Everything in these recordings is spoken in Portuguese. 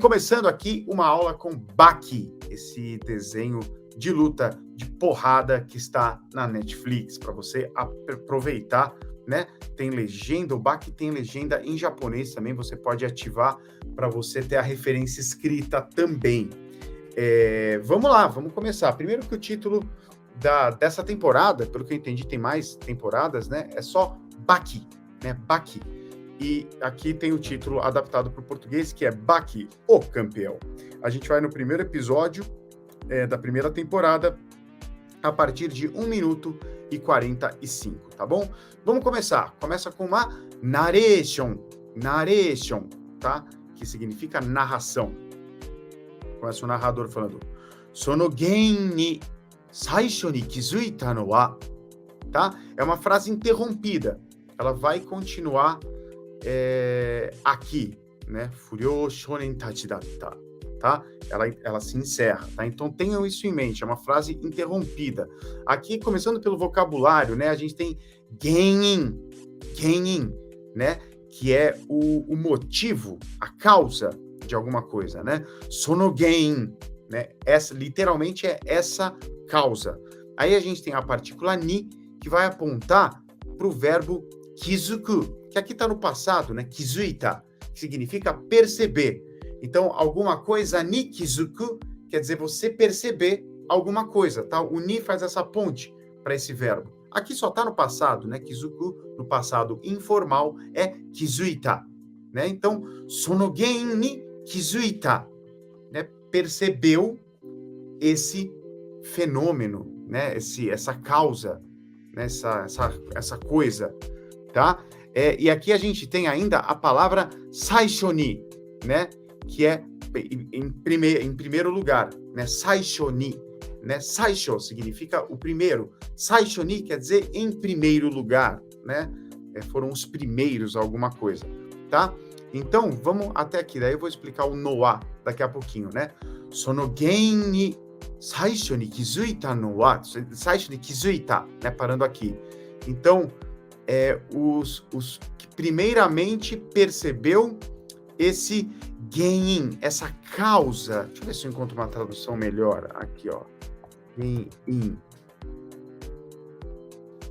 Começando aqui uma aula com Baki, esse desenho de luta, de porrada que está na Netflix, para você aproveitar, né? Tem legenda, o Baki tem legenda em japonês também, você pode ativar para você ter a referência escrita também. Vamos lá, vamos começar. Primeiro que o título dessa temporada, pelo que eu entendi, tem mais temporadas, né? É só Baki, né? Baki. E aqui tem o título adaptado para o português, que é Baki, o campeão. A gente vai no primeiro episódio da primeira temporada, a partir de 1 minuto e 45, tá bom? Vamos começar. Começa com uma narration, tá? Que significa narração. Começa o narrador falando: Sono gen ni saisho ni kizuita no wa, tá? É uma frase interrompida. Ela vai continuar aqui, né? Furyo shonen tachi datta, tá? Ela se encerra, tá? Então tenham isso em mente, é uma frase interrompida. Aqui, começando pelo vocabulário, né? A gente tem genin, né? Que é o motivo, a causa de alguma coisa, né? Sono gen, né? Essa, literalmente é essa causa. Aí a gente tem a partícula ni, que vai apontar para o verbo kizuku, que aqui está no passado, né? Kizuita, que significa perceber. Então, alguma coisa, ni kizuku, quer dizer você perceber alguma coisa, tá? O ni faz essa ponte para esse verbo. Aqui só está no passado, né? Kizuku, no passado informal, é kizuita, né? Então, sono gen ni kizuita, né? Percebeu esse fenômeno, né? Essa causa, né? Essa coisa, tá? E aqui a gente tem ainda a palavra saishoni, né? Que é em primeiro lugar, né? Saishoni, né? Saisho significa o primeiro. Saishoni quer dizer em primeiro lugar, né? Foram os primeiros alguma coisa, tá? Então, vamos até aqui. Daí eu vou explicar o noa daqui a pouquinho, né? Sono gen ni saisho ni kizuita no wa. Saisho ni kizuita, né? Parando aqui. Então, os que primeiramente percebeu esse genin, essa causa. Deixa eu ver se eu encontro uma tradução melhor. Aqui, ó. Genin.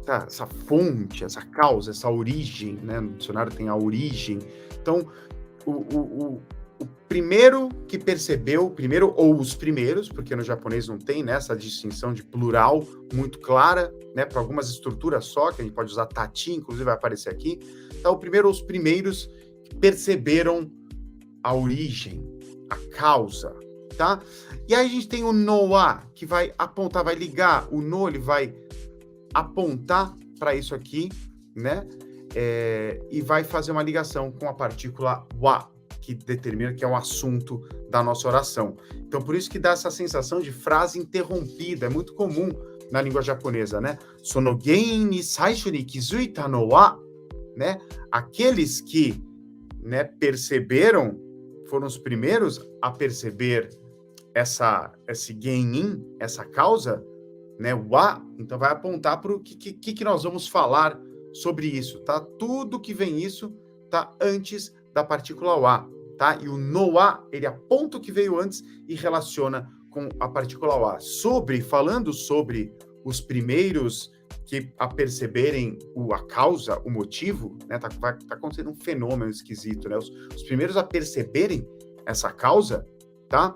Essa fonte, essa causa, essa origem, né? No dicionário tem a origem. Então, o primeiro que percebeu, primeiro ou os primeiros, porque no japonês não tem, né, essa distinção de plural muito clara, né, para algumas estruturas só, que a gente pode usar tati, inclusive vai aparecer aqui. Então, o primeiro ou os primeiros que perceberam a origem, a causa, tá? E aí a gente tem o noa, que vai apontar, vai ligar, o no, ele vai apontar para isso aqui, né, e vai fazer uma ligação com a partícula wa, que determina que é o assunto da nossa oração. Então, por isso que dá essa sensação de frase interrompida, é muito comum na língua japonesa, né? Sono gen ni saisho ni kizuita no wa, né? Aqueles que, né, perceberam, foram os primeiros a perceber esse genin, essa causa, né? Wa, então vai apontar para o que nós vamos falar sobre isso, tá? Tudo que vem isso tá antes da partícula wa, tá? E o noa, ele aponta o que veio antes e relaciona com a partícula wa. Falando sobre os primeiros que a perceberem a causa, o motivo, né? Tá acontecendo um fenômeno esquisito, né? Os primeiros a perceberem essa causa, tá?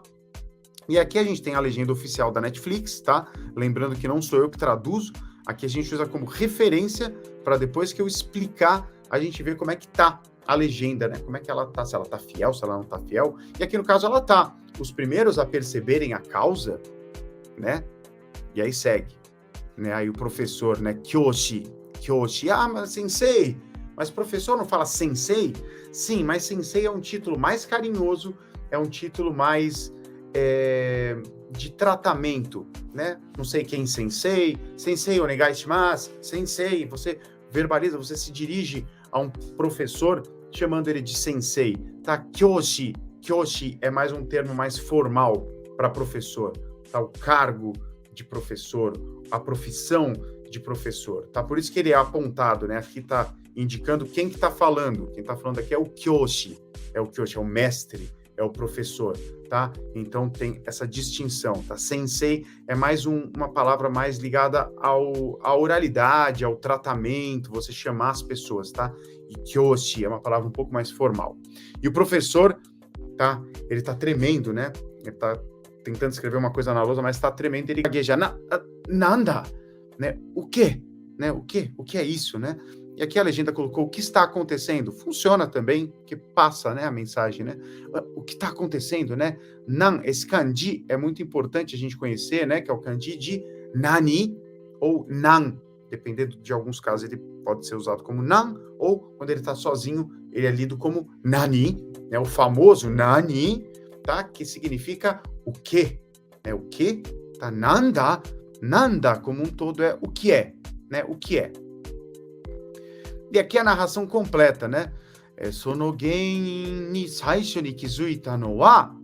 E aqui a gente tem a legenda oficial da Netflix, tá? Lembrando que não sou eu que traduzo, aqui a gente usa como referência para depois que eu explicar, a gente ver como é que tá a legenda, né? Como é que ela tá, se ela tá fiel, se ela não tá fiel. E aqui no caso ela tá. Os primeiros a perceberem a causa, né? E aí segue, né? Aí o professor, né? Kyoshi, mas sensei, mas professor não fala sensei? Sim, mas sensei é um título mais carinhoso, é um título mais de tratamento, né? Não sei quem sensei onegai shimasu, sensei, você verbaliza, você se dirige a um professor chamando ele de sensei, tá? Kyoshi é mais um termo mais formal para professor, tá? O cargo de professor, a profissão de professor, tá? Por isso que ele é apontado, né? Aqui tá indicando quem que tá falando. Quem tá falando aqui é o Kyoshi, é o mestre, é o professor, tá? Então tem essa distinção, tá? Sensei é mais uma palavra mais ligada à oralidade, ao tratamento, você chamar as pessoas, tá? E kyoshi é uma palavra um pouco mais formal. E o professor, tá? Ele tá tremendo, né? Ele tá tentando escrever uma coisa na lousa, mas tá tremendo, ele gagueja. Nanda, né? O quê? Né? O quê? O que é isso, né? E aqui a legenda colocou o que está acontecendo. Funciona também, que passa, né, a mensagem, né? O que está acontecendo, né? Nan, esse kanji é muito importante a gente conhecer, né? Que é o kanji de nani ou nan. Dependendo de alguns casos, ele pode ser usado como nan, ou quando ele está sozinho, ele é lido como nani, né? O famoso nani, tá? Que significa o quê? O quê? Tá? Nanda como um todo é o que é, né? O que é. E aqui a narração completa, né? Sono gen ni saisho ni kizuita no wa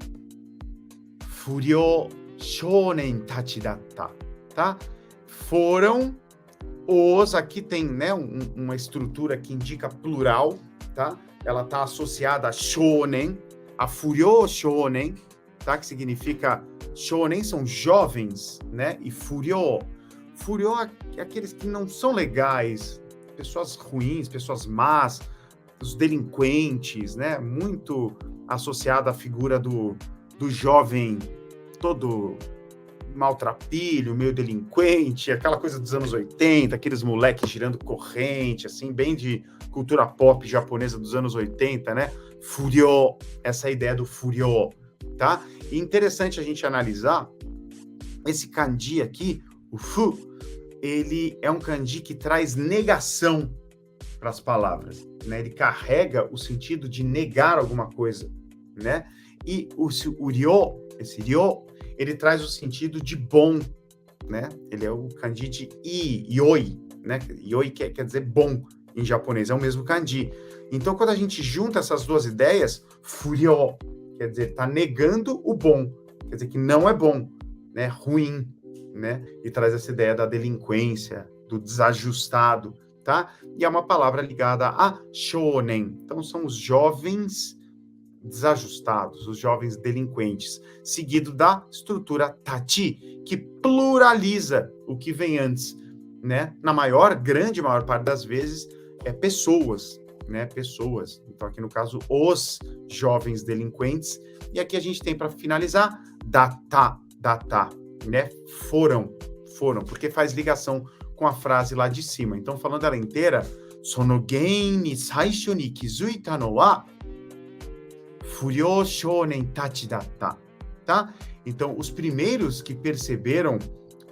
furyō shounen tachi datta, tá? Foram os, aqui tem, né, uma estrutura que indica plural, tá? Ela tá associada a shounen, a furyō shounen, tá? Que significa shounen são jovens, né? E furyō é aqueles que não são legais, pessoas ruins, pessoas más, os delinquentes, né? Muito associada à figura do jovem todo maltrapilho, meio delinquente, aquela coisa dos anos 80, aqueles moleques girando corrente, assim, bem de cultura pop japonesa dos anos 80, né? Furyō, essa ideia do furyō, tá? E interessante a gente analisar esse kanji aqui, o fu, ele é um kanji que traz negação para as palavras, né? Ele carrega o sentido de negar alguma coisa, né? E o ryo, esse ryo, ele traz o sentido de bom, né? Ele é o kanji de ioi, né? Ioi quer dizer bom em japonês, é o mesmo kanji. Então, quando a gente junta essas duas ideias, furyo, quer dizer, tá negando o bom, quer dizer que não é bom, né? Ruim, né? E traz essa ideia da delinquência, do desajustado, tá? E é uma palavra ligada a shounen. Então, são os jovens desajustados, os jovens delinquentes, seguido da estrutura tachi, que pluraliza o que vem antes, né? Na grande maior parte das vezes, pessoas, né? Pessoas. Então, aqui no caso, os jovens delinquentes. E aqui a gente tem, para finalizar, data, né? Foram, porque faz ligação com a frase lá de cima. Então, falando ela inteira, sono gen ni saisho ni kizuita no wa furyō shounen tachi datta, tá? Então, os primeiros que perceberam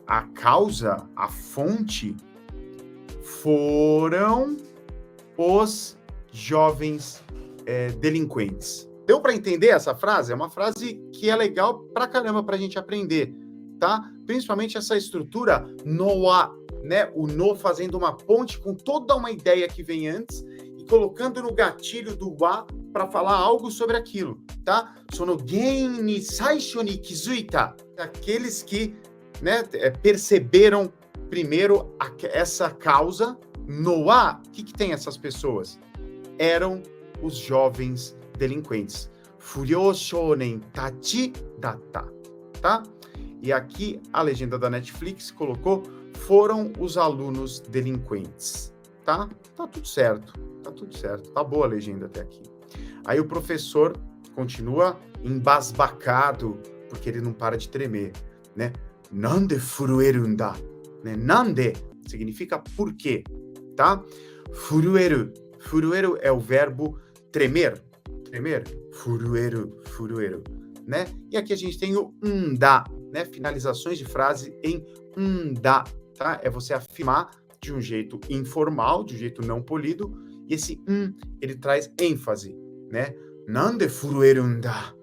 a causa, a fonte, foram os jovens delinquentes. Deu para entender essa frase? É uma frase que é legal pra caramba pra gente aprender, tá? Principalmente essa estrutura no wa, né? O no fazendo uma ponte com toda uma ideia que vem antes e colocando no gatilho do wa para falar algo sobre aquilo, tá? Sono gen ni saisho ni kizuita. Aqueles que, né, perceberam primeiro essa causa. No wa, o que tem essas pessoas? Eram os jovens delinquentes. Furyō shounen tachi datta, tá? E aqui a legenda da Netflix colocou: foram os alunos delinquentes, tá? Tá tudo certo, tá boa a legenda até aqui. Aí o professor continua embasbacado, porque ele não para de tremer, né? Nande furueru nda? Né? Nande significa por quê, tá? Furueru é o verbo tremer, furueru, né? E aqui a gente tem o nda, né? Finalizações de frase em nda, tá? É você afirmar de um jeito informal, de um jeito não polido, e esse ele traz ênfase, né? Nande furueru nda?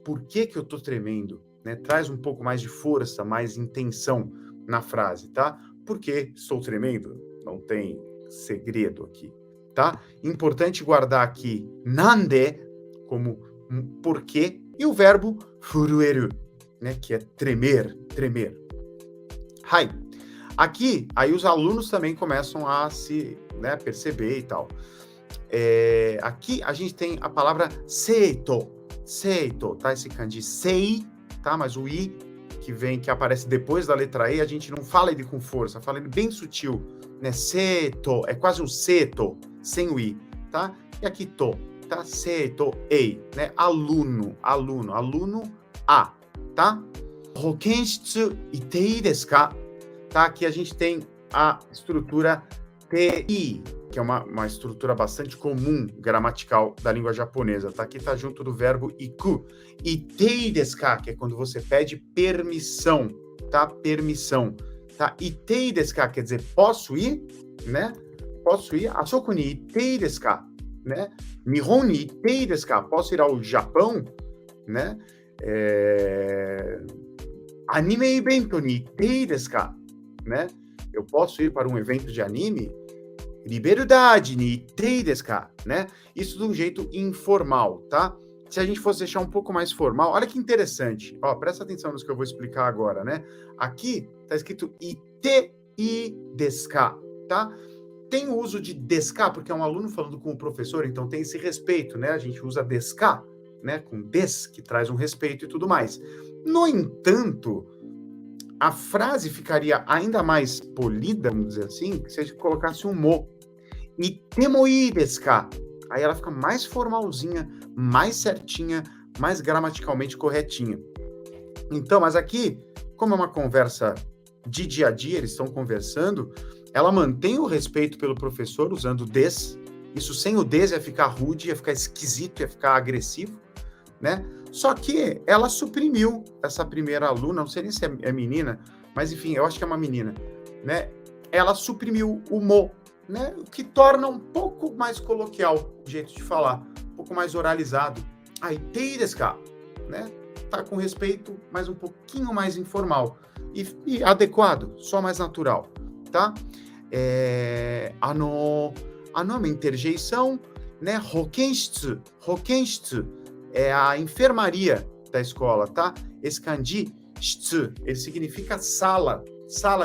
Por que eu tô tremendo? Né? Traz um pouco mais de força, mais intenção na frase, tá? Por que estou tremendo? Não tem segredo aqui, tá? Importante guardar aqui nande como porquê e o verbo furueru, né? Que é tremer. Hai. Aqui, aí os alunos também começam a se, né, perceber e tal. Aqui a gente tem a palavra seito. seito, tá? Esse kanji sei, tá? Mas o i que aparece depois da letra E, a gente não fala ele com força, fala ele bem sutil, né? Seto, é quase um seto, sem o i, tá? E aqui to, tá? Seto, ei, né? Aluno, a, tá? Hokenshitsu itei desu ka? Tá? Aqui a gente tem a estrutura TI, que é uma estrutura bastante comum gramatical da língua japonesa, tá? Aqui tá junto do verbo iku. Itei desu ka, que é quando você pede permissão, tá? Permissão, tá? Itei desu ka quer dizer posso ir, né? Posso ir. Asoku ni itei desu ka, né? Nihon ni itei desu ka? Posso ir ao Japão, né? Anime evento ni itei desu ka, né? Eu posso ir para um evento de anime? Liberdade ni itei desu ka, né? Isso de um jeito informal, tá? Se a gente fosse deixar um pouco mais formal, olha que interessante. Ó, presta atenção no que eu vou explicar agora, né? Aqui tá escrito itei desu ka, tá? Tem o uso de desu ka, porque é um aluno falando com o professor, então tem esse respeito, né? A gente usa desu ka, né? Com des, que traz um respeito e tudo mais. No entanto, a frase ficaria ainda mais polida, vamos dizer assim, se a gente colocasse um mo. Itemo ii desu ka? Aí ela fica mais formalzinha, mais certinha, mais gramaticalmente corretinha. Então, mas aqui, como é uma conversa de dia a dia, eles estão conversando, ela mantém o respeito pelo professor usando des. Isso sem o des ia ficar rude, ia ficar esquisito, ia ficar agressivo, né? Só que ela suprimiu essa primeira aluna, não sei nem se é menina, mas enfim, eu acho que é uma menina, né? Ela suprimiu o mo, né? O que torna um pouco mais coloquial o jeito de falar, um pouco mais oralizado. Itei desu ka, né? Tá com respeito, mas um pouquinho mais informal e adequado, só mais natural, tá? É uma interjeição, né? Hokenshitsu é a enfermaria da escola, tá? Esse kanji, shitsu, ele significa sala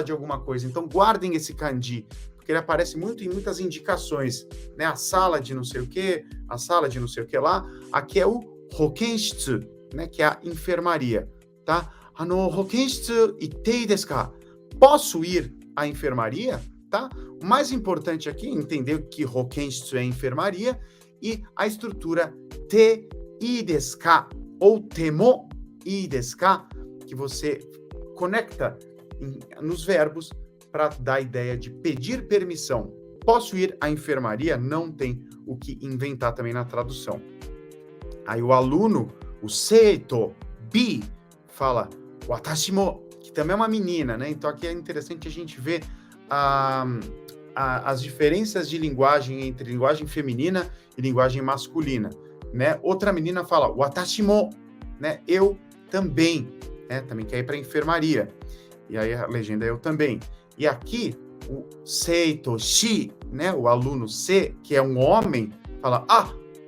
de alguma coisa. Então, guardem esse kanji, porque ele aparece muito em muitas indicações, né? A sala de não sei o que, a sala de não sei o que lá. Aqui é o hokenshitsu, né? Que é a enfermaria, tá? Hokenshitsu itei desu ka? Posso ir à enfermaria, tá? O mais importante aqui é entender que hokenshitsu é enfermaria e a estrutura te ii desu ka ou temo ii desu ka, que você conecta nos verbos para dar a ideia de pedir permissão. Posso ir à enfermaria? Não tem o que inventar também na tradução. Aí o aluno, o seito, bi, fala watashi mo, que também é uma menina, né? Então aqui é interessante a gente ver as diferenças de linguagem entre linguagem feminina e linguagem masculina, né? Outra menina fala watashi mo, né? Eu também, né? Também quer ir para a enfermaria. E aí a legenda é eu também. E aqui o seito shi, né? O aluno se, que é um homem, fala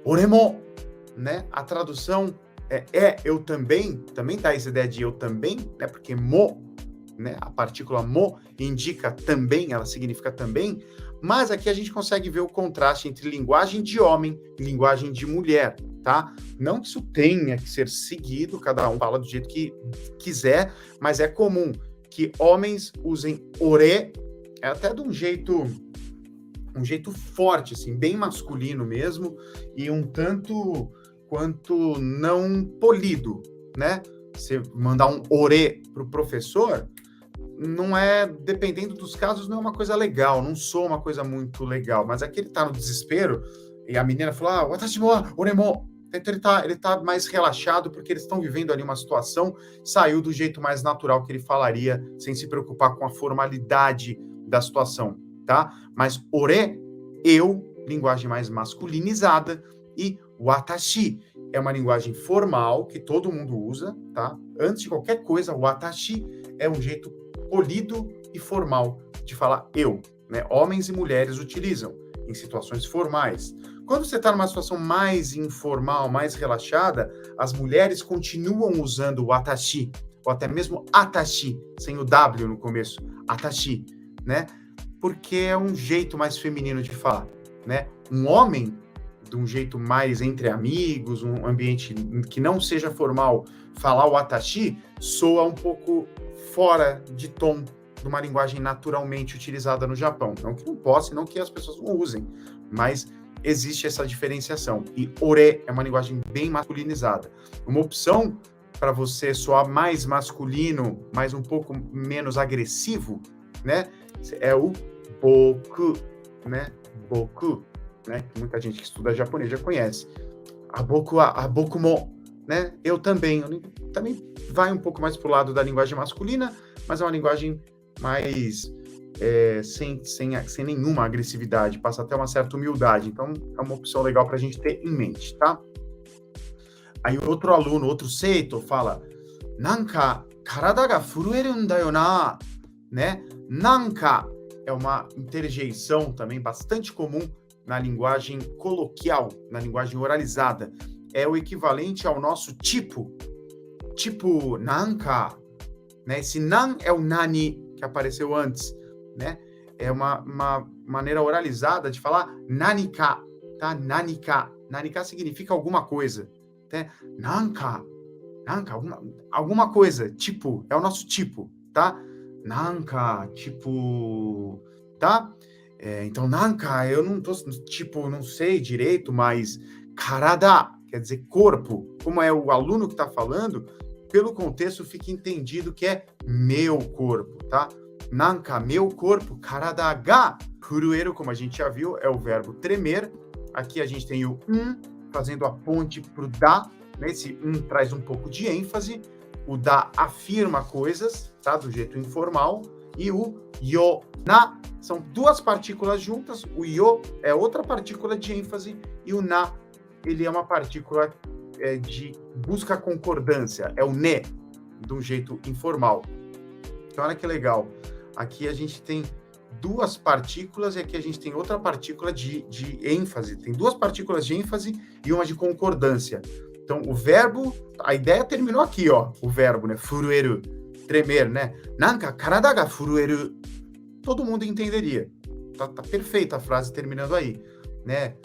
oremo, né? A tradução é eu também dá essa ideia de eu também, né? Porque mo, né? A partícula mo indica também, ela significa também, mas aqui a gente consegue ver o contraste entre linguagem de homem e linguagem de mulher, tá? Não que isso tenha que ser seguido, cada um fala do jeito que quiser, mas é comum que homens usem ore, até de um jeito forte, assim, bem masculino mesmo, e um tanto quanto não polido, né? Você mandar um ore para o professor, não é, dependendo dos casos, não é uma coisa legal, não sou uma coisa muito legal, mas aqui ele tá no desespero, e a menina falou, watashi mo oremo. Então ele tá mais relaxado, porque eles estão vivendo ali uma situação, saiu do jeito mais natural que ele falaria, sem se preocupar com a formalidade da situação, tá? Mas ore, eu, linguagem mais masculinizada, e watashi é uma linguagem formal que todo mundo usa, tá? Antes de qualquer coisa, watashi é um jeito polido e formal de falar eu, né? Homens e mulheres utilizam em situações formais. Quando você está numa situação mais informal, mais relaxada, as mulheres continuam usando o watashi, ou até mesmo atashi, sem o W no começo, atashi, né? Porque é um jeito mais feminino de falar, né? Um homem de um jeito mais entre amigos, um ambiente que não seja formal, falar o watashi soa um pouco fora de tom de uma linguagem naturalmente utilizada no Japão. Não que não possa, não que as pessoas não usem, mas existe essa diferenciação. E ore é uma linguagem bem masculinizada. Uma opção para você soar mais masculino, mas um pouco menos agressivo, né? É o boku, né? Boku, né? Muita gente que estuda japonês já conhece. A boku mo, né? Eu também. Também vai um pouco mais pro lado da linguagem masculina, mas é uma linguagem mais sem nenhuma agressividade, passa até uma certa humildade. Então, é uma opção legal para a gente ter em mente, tá? Aí outro aluno, outro Seito, fala Nanka, karada ga furueru n da yo na, né? Nanka é uma interjeição também bastante comum na linguagem coloquial, na linguagem oralizada. É o equivalente ao nosso tipo nanka, né? Esse nan é o nani que apareceu antes, né? É uma maneira oralizada de falar nanika, tá? Nanika. Nanika significa alguma coisa, né? Nanka, alguma coisa, tipo, é o nosso tipo, tá? Nanka, tipo, tá? Então, nanka, eu não tô, tipo, não sei direito, mas karada, quer dizer corpo, como é o aluno que tá falando, pelo contexto fica entendido que é meu corpo, tá? Nanka, meu corpo, karada ga, furueru, como a gente já viu, é o verbo tremer. Aqui a gente tem o fazendo a ponte pro da, né? Esse traz um pouco de ênfase, o da afirma coisas, tá? Do jeito informal, e o yo, na, são duas partículas juntas, o yo é outra partícula de ênfase, e o na, ele é uma partícula de busca concordância, é o ne, de um jeito informal. Então, olha que legal. Aqui a gente tem duas partículas e aqui a gente tem outra partícula de ênfase. Tem duas partículas de ênfase e uma de concordância. Então, o verbo, a ideia terminou aqui, ó, o verbo, né? Furueru, tremer, né? Nanka karada ga furueru. Todo mundo entenderia. Tá perfeita a frase terminando aí, né?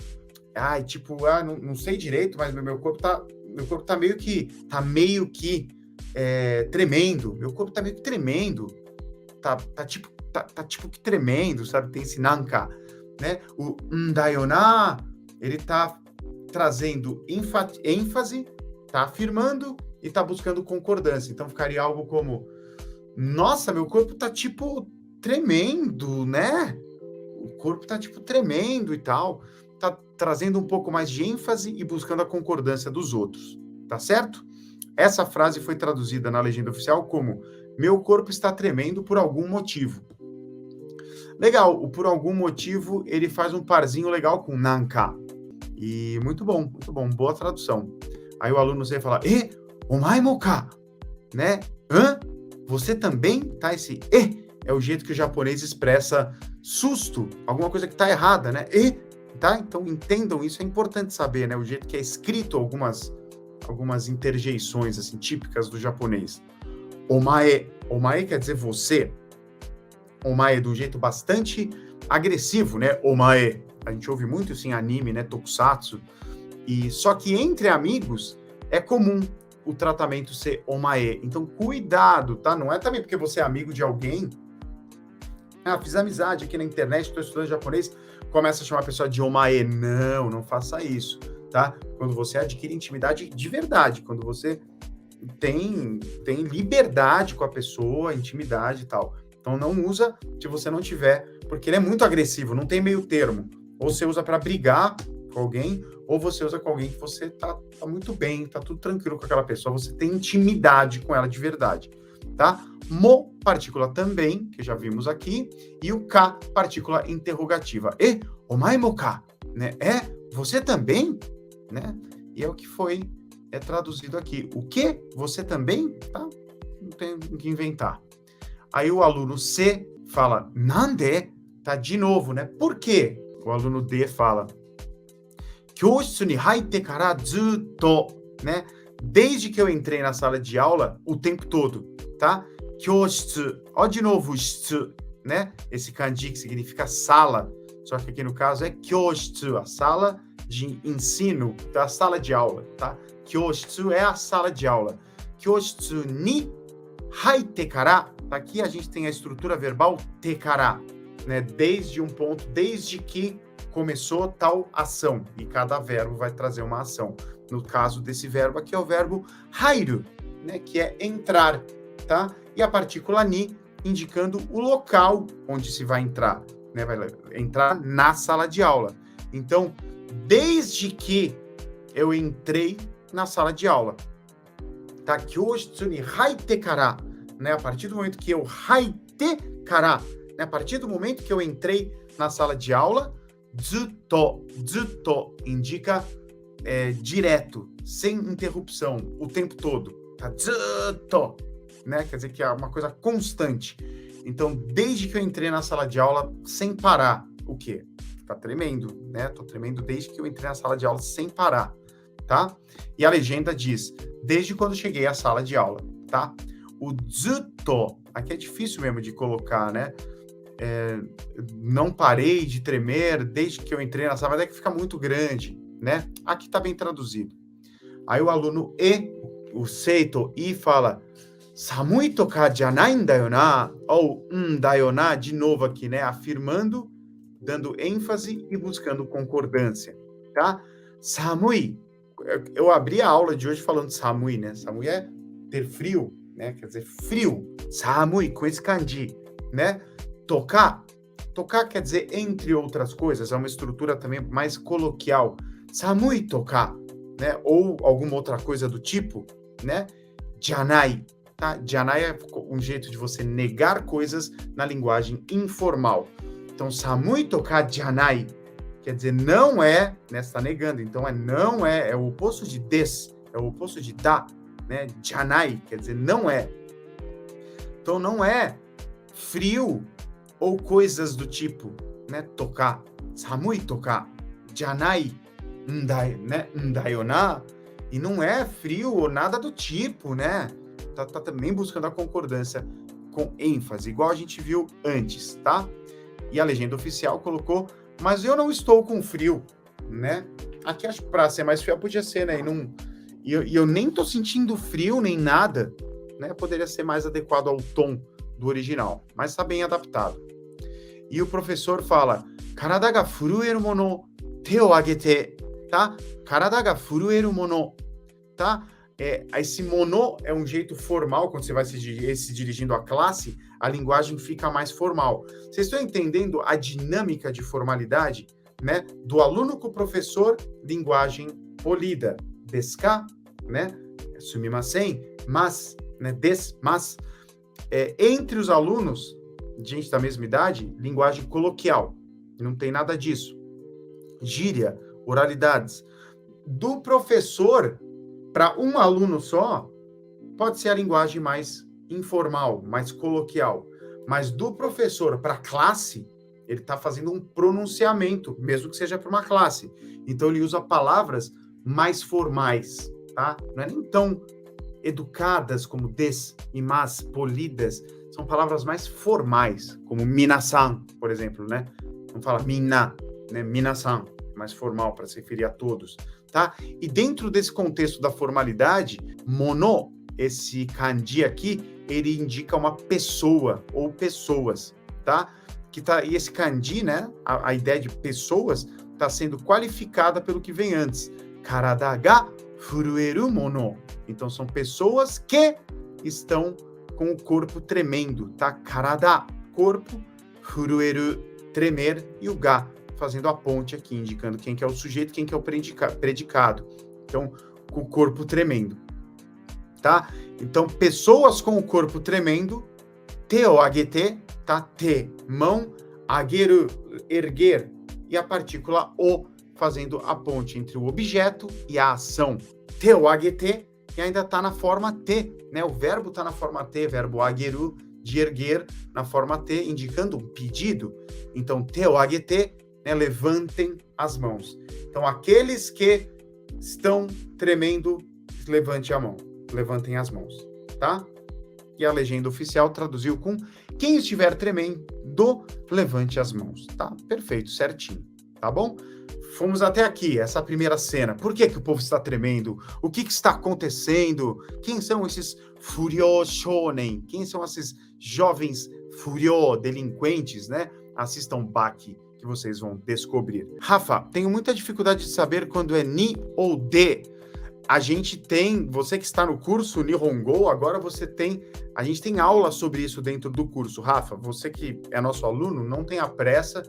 Ai, tipo, não sei direito, mas meu corpo tá meio que tremendo. Meu corpo tá meio que tremendo. Tá tipo que tremendo, sabe? Tem esse nanka, né? O ndayona, ele tá trazendo ênfase, tá afirmando e tá buscando concordância. Então ficaria algo como: nossa, meu corpo tá tipo tremendo, né? O corpo tá tipo tremendo e tal. Tá trazendo um pouco mais de ênfase e buscando a concordância dos outros, tá certo? Essa frase foi traduzida na legenda oficial como: meu corpo está tremendo por algum motivo. Legal, o por algum motivo ele faz um parzinho legal com nanka. E muito bom, boa tradução. Aí o aluno você fala: omae mo ka, né? Hã? Você também? Tá? Esse é o jeito que o japonês expressa susto, alguma coisa que tá errada, né? Tá? Então entendam isso, é importante saber, né? O jeito que é escrito algumas interjeições assim típicas do japonês. Omae quer dizer você. Omae de um jeito bastante agressivo, né? Omae. A gente ouve muito isso em anime, né? Tokusatsu. E só que entre amigos é comum o tratamento ser omae. Então cuidado, tá? Não é também porque você é amigo de alguém. Fiz amizade aqui na internet, estou estudando japonês, começa a chamar a pessoa de omae. Não faça isso, tá? Quando você adquire intimidade de verdade, quando você tem liberdade com a pessoa, intimidade e tal. Então não usa se você não tiver, porque ele é muito agressivo, não tem meio termo. Ou você usa para brigar com alguém, ou você usa com alguém que você tá muito bem, tá tudo tranquilo com aquela pessoa, você tem intimidade com ela de verdade, tá? Mo, partícula também, que já vimos aqui, e o ka, partícula interrogativa. Omae mo ka, né? Você também, né? E é o que foi traduzido aqui. O quê? Você também? Tá? Não tem o que inventar. Aí o aluno C fala, nande? Tá de novo, né? Por quê? O aluno D fala, kyoushitsu ni haite kara zutto, né? Desde que eu entrei na sala de aula, o tempo todo, tá? Kyoshitsu, ó de novo, shitsu, né? Esse kanji que significa sala, só que aqui no caso é kyoshitsu, a sala de ensino da sala de aula, tá? Kyoshitsu é a sala de aula. Kyoshitsu ni haite kara, tá? Aqui a gente tem a estrutura verbal te kara, né? Desde um ponto, desde que começou tal ação, e cada verbo vai trazer uma ação. No caso desse verbo aqui é o verbo hairu, né? Que é entrar, tá? E a partícula ni indicando o local onde se vai entrar, né? Vai entrar na sala de aula. Então, desde que eu entrei na sala de aula, tá? Kyoshitsu ni haite kara, né? A partir do momento que eu haite kara, né? A partir do momento que eu entrei na sala de aula, zutto indica direto, sem interrupção, o tempo todo, tá? Zutto, né? Quer dizer que é uma coisa constante. Então, desde que eu entrei na sala de aula, sem parar, o quê? Tá tremendo, né? Tô tremendo desde que eu entrei na sala de aula sem parar, tá? E a legenda diz, desde quando cheguei à sala de aula, tá? O zutto, aqui é difícil mesmo de colocar, né? Não parei de tremer desde que eu entrei na sala, mas é que fica muito grande, né? Aqui tá bem traduzido. Aí o aluno o seito, fala, samui toka janai da yo na, ou da yo na, de novo aqui, né? Afirmando, dando ênfase e buscando concordância, tá? Samui, eu abri a aula de hoje falando samui, né? Samui é ter frio, né? Quer dizer, frio. Samui, com esse kanji, né? Tocar quer dizer, entre outras coisas, é uma estrutura também mais coloquial. Samui tocar, né? Ou alguma outra coisa do tipo, né? Janai, tá? Janai é um jeito de você negar coisas na linguagem informal. Então, samui tocar janai quer dizer não é, né? Você está negando. Então, não é, é o oposto de des, é o oposto de da, né? Janai quer dizer não é. Então, não é frio ou coisas do tipo, né? Tocar, samui tocar, janai, ndai, né? Ndayona, e não é frio ou nada do tipo, né? Tá também buscando a concordância com ênfase, igual a gente viu antes, tá? E a legenda oficial colocou, mas eu não estou com frio, né? Aqui acho que para ser mais fiel podia ser, né? E eu nem tô sentindo frio nem nada, né? Poderia ser mais adequado ao tom do original, mas está bem adaptado. E o professor fala, karada ga furueru mono, te o agete, tá? Karada ga furueru mono, tá? Esse mono é um jeito formal, quando você vai se dirigindo à classe, a linguagem fica mais formal. Vocês estão entendendo a dinâmica de formalidade, né? Do aluno com o professor, linguagem polida. Desu ka, né? Sumimasen, mas, né? Mas. Entre os alunos, gente da mesma idade, linguagem coloquial. Não tem nada disso. Gíria, oralidades. Do professor para um aluno só, pode ser a linguagem mais informal, mais coloquial. Mas do professor para a classe, ele está fazendo um pronunciamento, mesmo que seja para uma classe. Então, ele usa palavras mais formais, tá? Não é nem tão educadas como des e mas, polidas. São palavras mais formais, como minasan, por exemplo, né? Não fala minna, né? Minasan, mais formal, para se referir a todos, tá? E dentro desse contexto da formalidade, mono, esse kanji aqui, ele indica uma pessoa ou pessoas, tá? E esse kanji, né? A ideia de pessoas está sendo qualificada pelo que vem antes. Karada ga furueru mono. Então, são pessoas que estão com o corpo tremendo, tá? Karada, corpo, furueru, tremer, e o ga, fazendo a ponte aqui, indicando quem que é o sujeito, quem que é o predicado. Então, com o corpo tremendo, tá? Então, pessoas com o corpo tremendo, te o agete, tá? Te, mão, ageru, erguer, e a partícula o, fazendo a ponte entre o objeto e a ação. Te o agete, e ainda está na forma T, né? O verbo está na forma T, verbo ageru, de erguer, na forma T, indicando um pedido. Então, te o agete, né? Levantem as mãos. Então, aqueles que estão tremendo, levante a mão, levantem as mãos, tá? E a legenda oficial traduziu com quem estiver tremendo, levante as mãos, tá? Perfeito, certinho. tá bom? Fomos até aqui, essa primeira cena. Por que que o povo está tremendo? O que que está acontecendo? Quem são esses Furyo Shonen? Quem são esses jovens Furyo, delinquentes, né? Assistam Baki, que vocês vão descobrir. Rafa, tenho muita dificuldade de saber quando é Ni ou De. A gente tem, você que está no curso Nihongo, agora a gente tem aula sobre isso dentro do curso. Rafa, você que é nosso aluno, não tenha pressa,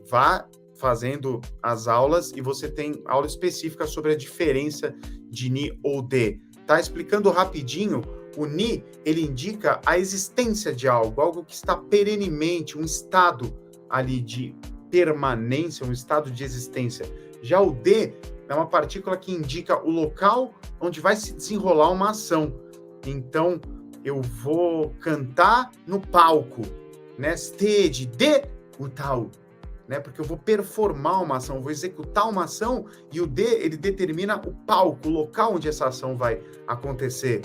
vá fazendo as aulas e você tem aula específica sobre a diferença de Ni ou De. Tá explicando rapidinho, o Ni, ele indica a existência de algo que está perenemente, um estado ali de permanência, um estado de existência. Já o De é uma partícula que indica o local onde vai se desenrolar uma ação. Então, eu vou cantar no palco, né? Stage de utal, né? Porque eu vou performar uma ação, eu vou executar uma ação e o de, ele determina o palco, o local onde essa ação vai acontecer.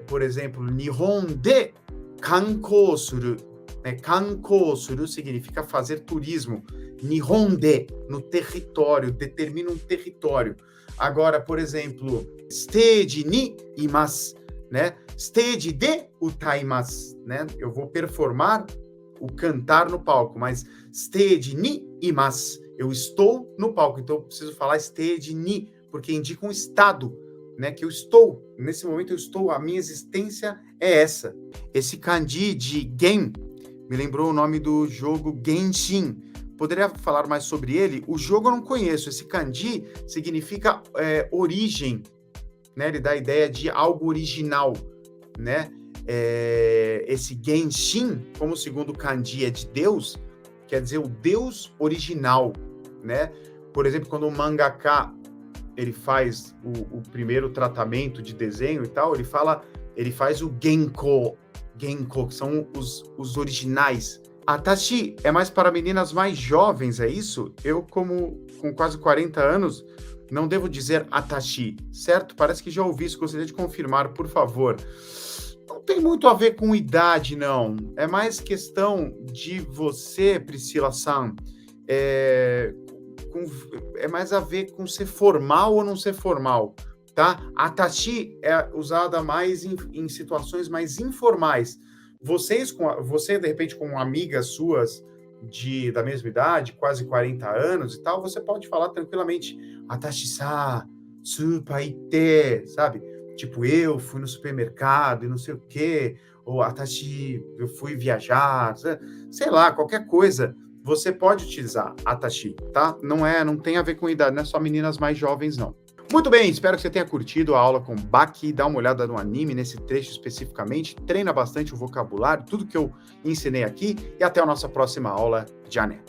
Por exemplo, Nihon de kankou suru, né? Kankou suru significa fazer turismo. Nihon de, no território, determina um território. Agora, por exemplo, stage ni imasu, né? Stage de utaimasu, né? Eu vou performar o cantar no palco, mas stage ni imasu, eu estou no palco, então eu preciso falar stage ni, porque indica um estado, né, que eu estou, nesse momento eu estou, a minha existência é essa. Esse kanji de gen me lembrou o nome do jogo Genshin. Poderia falar mais sobre ele? O jogo eu não conheço, esse kanji significa origem, né, ele dá a ideia de algo original, né? Esse Genshin, como o segundo kanji é de Deus, quer dizer o Deus original, né? Por exemplo, quando o mangaka ele faz o primeiro tratamento de desenho e tal, ele faz o Genko, que são os originais. Atashi é mais para meninas mais jovens, é isso? Eu, com quase 40 anos, não devo dizer Atashi, certo? Parece que já ouvi isso, gostaria de confirmar, por favor. Não tem muito a ver com idade, não. É mais questão de você, Priscila-san, é mais a ver com ser formal ou não ser formal, tá? Atashi é usada mais em situações mais informais. Você, de repente, com amigas suas da mesma idade, quase 40 anos e tal, você pode falar tranquilamente Atashi-sa, supa ite, sabe? Tipo, eu fui no supermercado e não sei o quê, ou Atashi, eu fui viajar, sei lá, qualquer coisa. Você pode utilizar Atashi, tá? Não tem a ver com idade, não é só meninas mais jovens, não. Muito bem, espero que você tenha curtido a aula com Baki, dá uma olhada no anime, nesse trecho especificamente, treina bastante o vocabulário, tudo que eu ensinei aqui, e até a nossa próxima aula. Já né?